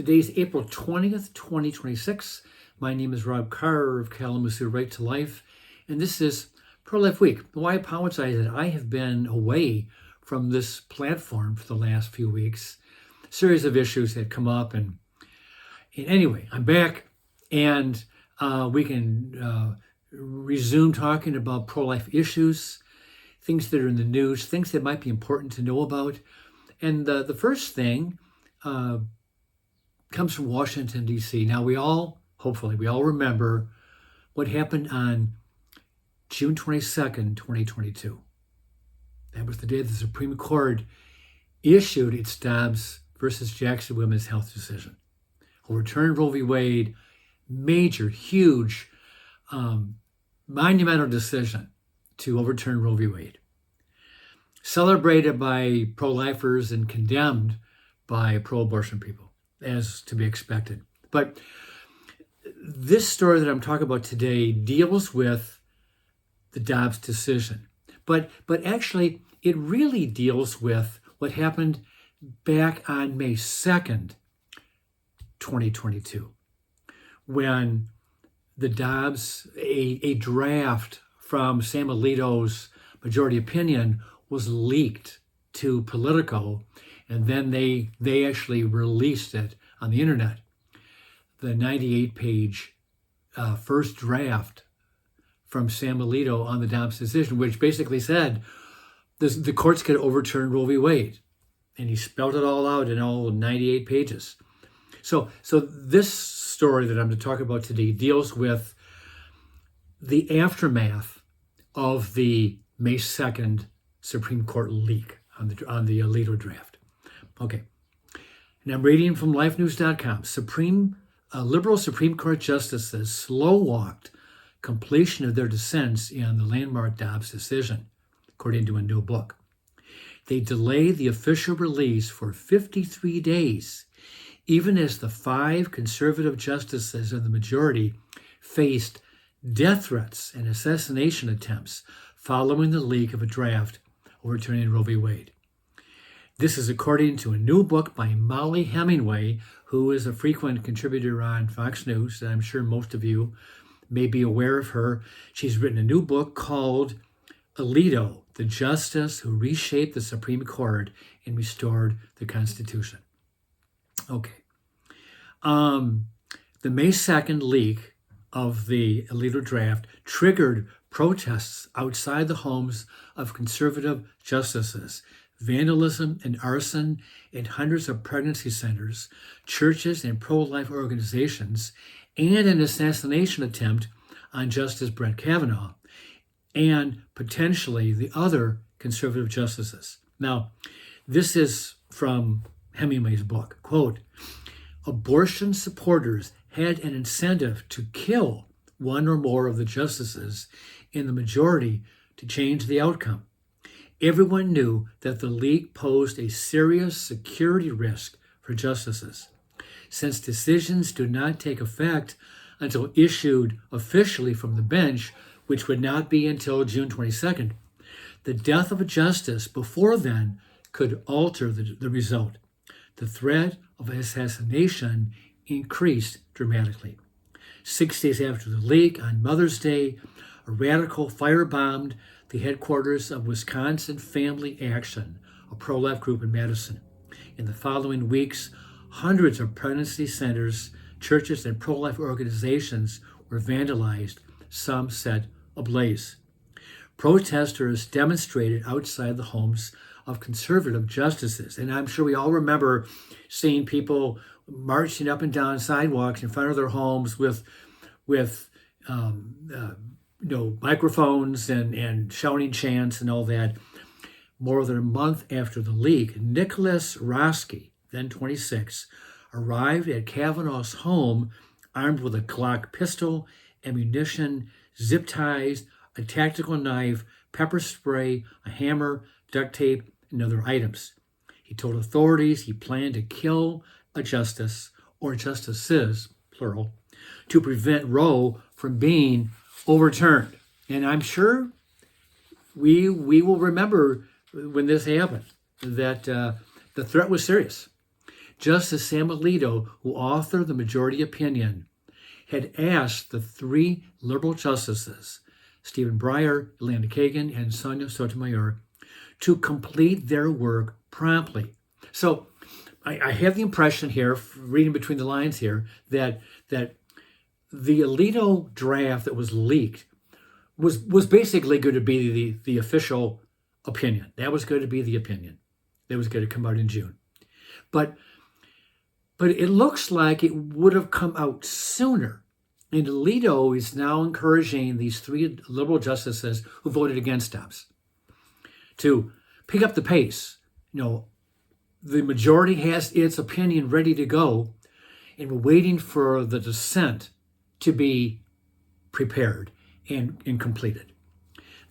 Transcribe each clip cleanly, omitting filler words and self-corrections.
Today's April 20th, 2026. My name is Rob Carr of Kalamazoo Right to Life, and this is Pro-Life Week. Well, I apologize that I have been away from this platform for the last few weeks. A series of issues had come up, and anyway, I'm back, and we can resume talking about pro-life issues, things that are in the news, things that might be important to know about. And the first thing comes from Washington, D.C. Now, hopefully, we all remember what happened on June 22nd, 2022. That was the day the Supreme Court issued its Dobbs versus Jackson women's health decision. Overturned Roe v. Wade, major, huge, monumental decision to overturn Roe v. Wade. Celebrated by pro-lifers and condemned by pro-abortion people, as to be expected. But this story that I'm talking about today deals with the Dobbs decision. But actually, it really deals with what happened back on May 2nd, 2022, when the Dobbs, a draft from Sam Alito's majority opinion was leaked to Politico, and then they actually released it on the internet. The 98-page first draft from Sam Alito on the Dobbs decision, which basically said the courts could overturn Roe v. Wade. And he spelled it all out in all 98 pages. So this story that I'm going to talk about today deals with the aftermath of the May 2nd Supreme Court leak on the Alito draft. Okay, and I'm reading from lifenews.com. Liberal Supreme Court justices slow-walked completion of their dissents in the landmark Dobbs decision, according to a new book. They delayed the official release for 53 days, even as the 5 conservative justices in the majority faced death threats and assassination attempts following the leak of a draft overturning Roe v. Wade. This is according to a new book by Molly Hemingway, who is a frequent contributor on Fox News, and I'm sure most of you may be aware of her. She's written a new book called Alito, the Justice Who Reshaped the Supreme Court and Restored the Constitution. Okay. The May 2nd leak of the Alito draft triggered protests outside the homes of conservative justices, vandalism and arson at hundreds of pregnancy centers, churches, and pro-life organizations, and an assassination attempt on Justice Brett Kavanaugh and potentially the other conservative justices. Now, this is from Hemingway's book. Quote, abortion supporters had an incentive to kill one or more of the justices in the majority to change the outcome. Everyone knew that the leak posed a serious security risk for justices, since decisions do not take effect until issued officially from the bench, which would not be until June 22nd. The death of a justice before then could alter the result. The threat of assassination increased dramatically. 6 days after the leak, on Mother's Day, a radical firebombed the headquarters of Wisconsin Family Action, a pro-life group in Madison. In the following weeks, hundreds of pregnancy centers, churches, and pro-life organizations were vandalized, some set ablaze. Protesters demonstrated outside the homes of conservative justices, and I'm sure we all remember seeing people marching up and down sidewalks in front of their homes with microphones and shouting chants and all that. More than a month after the leak, Nicholas Roski, then 26, arrived at Kavanaugh's home armed with a Glock pistol, ammunition, zip ties, a tactical knife, pepper spray, a hammer, duct tape, and other items. He told authorities he planned to kill a justice, or justices, plural, to prevent Roe from being overturned. And I'm sure we will remember when this happened that the threat was serious. Justice Sam Alito, who authored the majority opinion, had asked the three liberal justices, Stephen Breyer, Elena Kagan, and Sonia Sotomayor, to complete their work promptly. So I have the impression here, reading between the lines here, that the Alito draft that was leaked was basically going to be the official opinion. That was going to be the opinion that was going to come out in June. But it looks like it would have come out sooner. And Alito is now encouraging these three liberal justices who voted against Dobbs to pick up the pace. The majority has its opinion ready to go, and we're waiting for the dissent to be prepared and completed.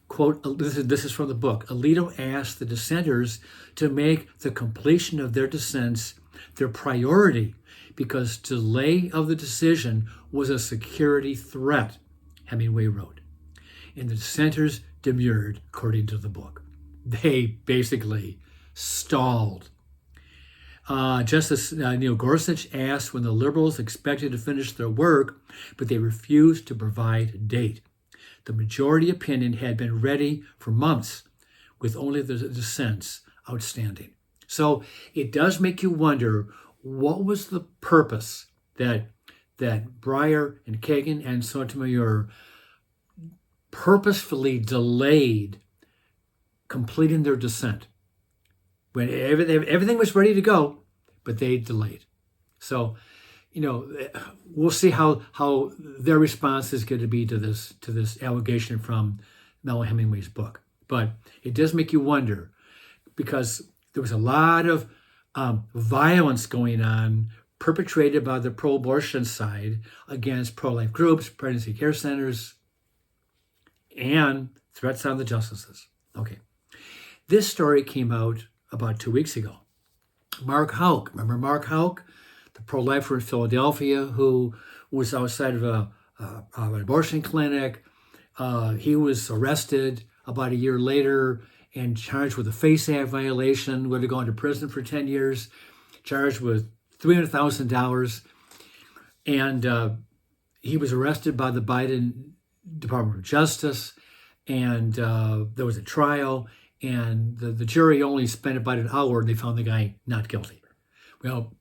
Quote, this is from the book. Alito asked the dissenters to make the completion of their dissents their priority because delay of the decision was a security threat, Hemingway wrote. And the dissenters demurred, according to the book. They basically stalled. Justice Neil Gorsuch asked when the liberals expected to finish their work, but they refused to provide a date. The majority opinion had been ready for months, with only the dissents outstanding. So it does make you wonder, what was the purpose that Breyer and Kagan and Sotomayor purposefully delayed completing their dissent when everything was ready to go, but they delayed. So, we'll see how their response is going to be to this allegation from Mel Hemingway's book. But it does make you wonder, because there was a lot of violence going on perpetrated by the pro-abortion side against pro-life groups, pregnancy care centers, and threats on the justices. Okay. This story came out about 2 weeks ago. Mark Houck, remember Mark Houck, the pro-lifer in Philadelphia who was outside of an abortion clinic. He was arrested about a year later and charged with a FACE Act violation, would have gone to prison for 10 years, charged with $300,000. And he was arrested by the Biden Department of Justice, and there was a trial, and the jury only spent about an hour, and they found the guy not guilty. Well,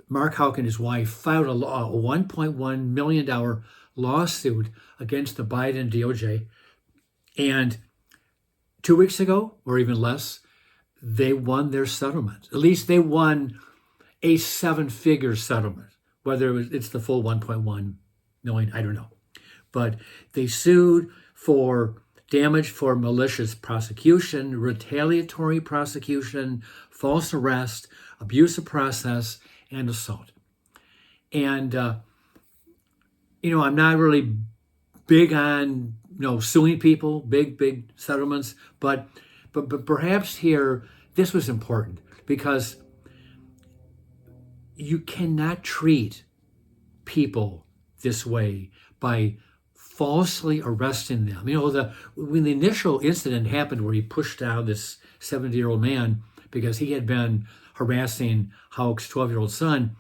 Mark Houck and his wife filed a $1.1 million lawsuit against the Biden DOJ, and 2 weeks ago, or even less, they won their settlement. At least they won a seven-figure settlement. Whether it's the full 1.1 million, I don't know. But they sued for damage for malicious prosecution, retaliatory prosecution, false arrest, abuse of process, and assault. And, I'm not really big on, suing people, big settlements, but perhaps here, this was important because you cannot treat people this way by falsely arresting them. When the initial incident happened where he pushed down this 70-year-old man because he had been harassing Houck's 12-year-old son,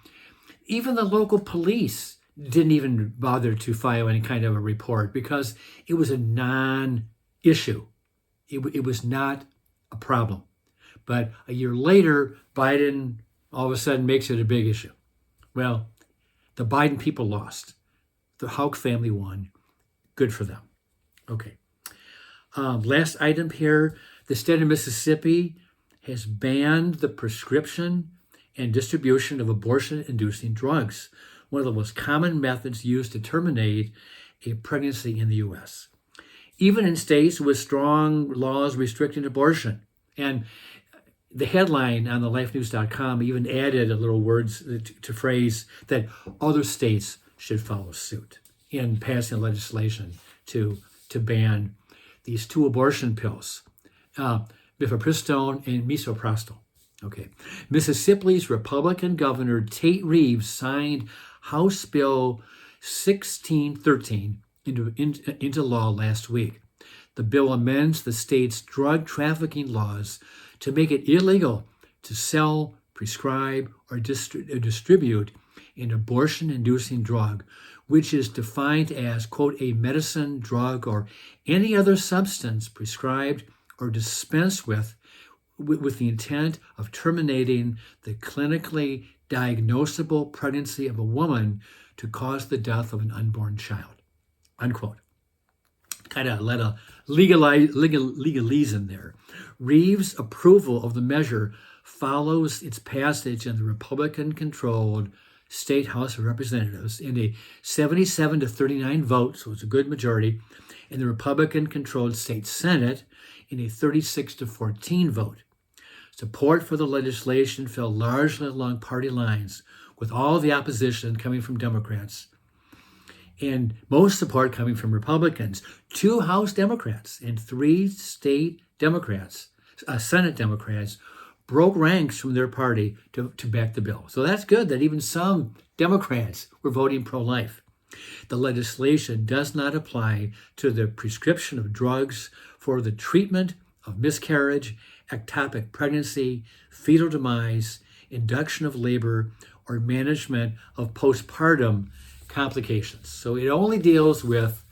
even the local police didn't even bother to file any kind of a report because it was a non-issue. It was not a problem. But a year later, Biden all of a sudden makes it a big issue. Well, the Biden people lost. The Houck family won. Good for them. Okay. Last item here. The state of Mississippi has banned the prescription and distribution of abortion-inducing drugs, one of the most common methods used to terminate a pregnancy in the U.S., even in states with strong laws restricting abortion. And the headline on the lifenews.com even added a little words to phrase that other states should follow suit in passing legislation to ban these two abortion pills, mifepristone and misoprostol. Okay. Mississippi's Republican Governor Tate Reeves signed House Bill 1613 into law last week. The bill amends the state's drug trafficking laws to make it illegal to sell prescribe, or distribute an abortion-inducing drug, which is defined as, quote, a medicine, drug, or any other substance prescribed or dispensed with the intent of terminating the clinically diagnosable pregnancy of a woman to cause the death of an unborn child, unquote. Kind of let a legalese in there. Reeves' approval of the measure follows its passage in the Republican-controlled State House of Representatives in a 77-39 vote, so it's a good majority, in the Republican-controlled State Senate in a 36-14 vote. Support for the legislation fell largely along party lines, with all the opposition coming from Democrats and most support coming from Republicans. 2 House Democrats and 3 state Democrats, Senate Democrats, broke ranks from their party to back the bill. So that's good that even some Democrats were voting pro-life. The legislation does not apply to the prescription of drugs for the treatment of miscarriage, ectopic pregnancy, fetal demise, induction of labor, or management of postpartum complications. So it only deals with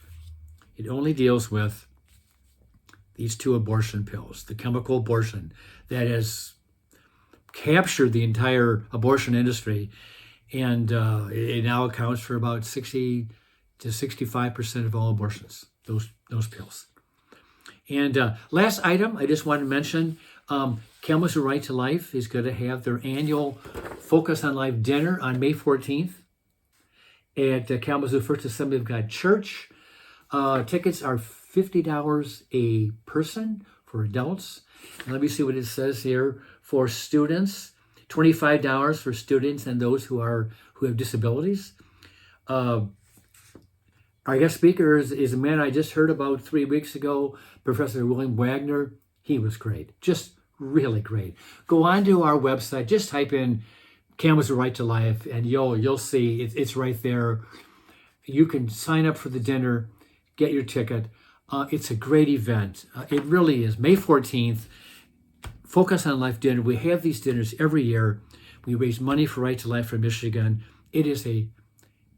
these 2 abortion pills, the chemical abortion that has captured the entire abortion industry, and it now accounts for about 60 to 65% of all abortions, those pills. And last item I just wanted to mention, Camels Who Right to Life is going to have their annual Focus on Life dinner on May 14th at Kalamazoo First Assembly of God Church. Tickets are $50 a person for adults. And let me see what it says here. For students, $25 for students and those who have disabilities. Our guest speaker is a man I just heard about 3 weeks ago, Professor William Wagner. He was great, just really great. Go on to our website, just type in Camels Who Right to Life, and you'll see it's right there. You can sign up for the dinner, get your ticket. It's a great event. It really is. May 14th, Focus on Life dinner. We have these dinners every year. We raise money for Right to Life for Michigan. It is a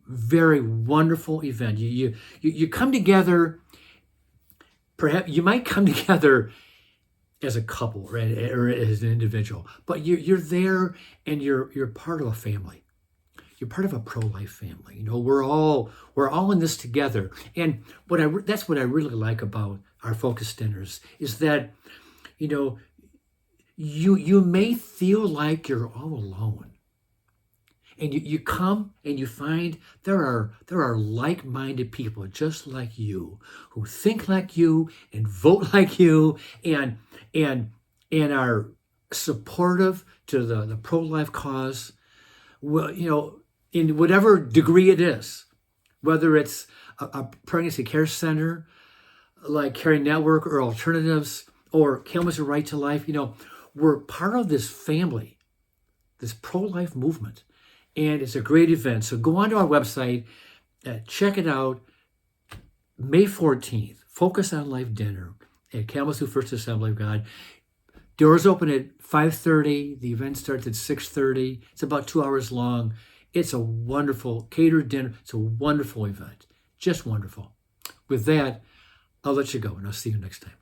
very wonderful event. You come together. Perhaps you might come together as a couple, right, or as an individual, but you're there and you're part of a family. You're part of a pro-life family. You know, we're all in this together. And that's what I really like about our focus dinners is that, you know, you may feel like you're all alone. And you come and you find there are like-minded people just like you who think like you and vote like you and are supportive to the pro-life cause. Well, you know, in whatever degree it is, whether it's a pregnancy care center like Caring Network or Alternatives or Camels Who Right to Life, you know, we're part of this family, this pro-life movement. And it's a great event. So go onto our website, check it out. May 14th, Focus on Life dinner at Kalamazoo First Assembly of God. Doors open at 5:30. The event starts at 6:30. It's about 2 hours long. It's a wonderful catered dinner. It's a wonderful event. Just wonderful. With that, I'll let you go, and I'll see you next time.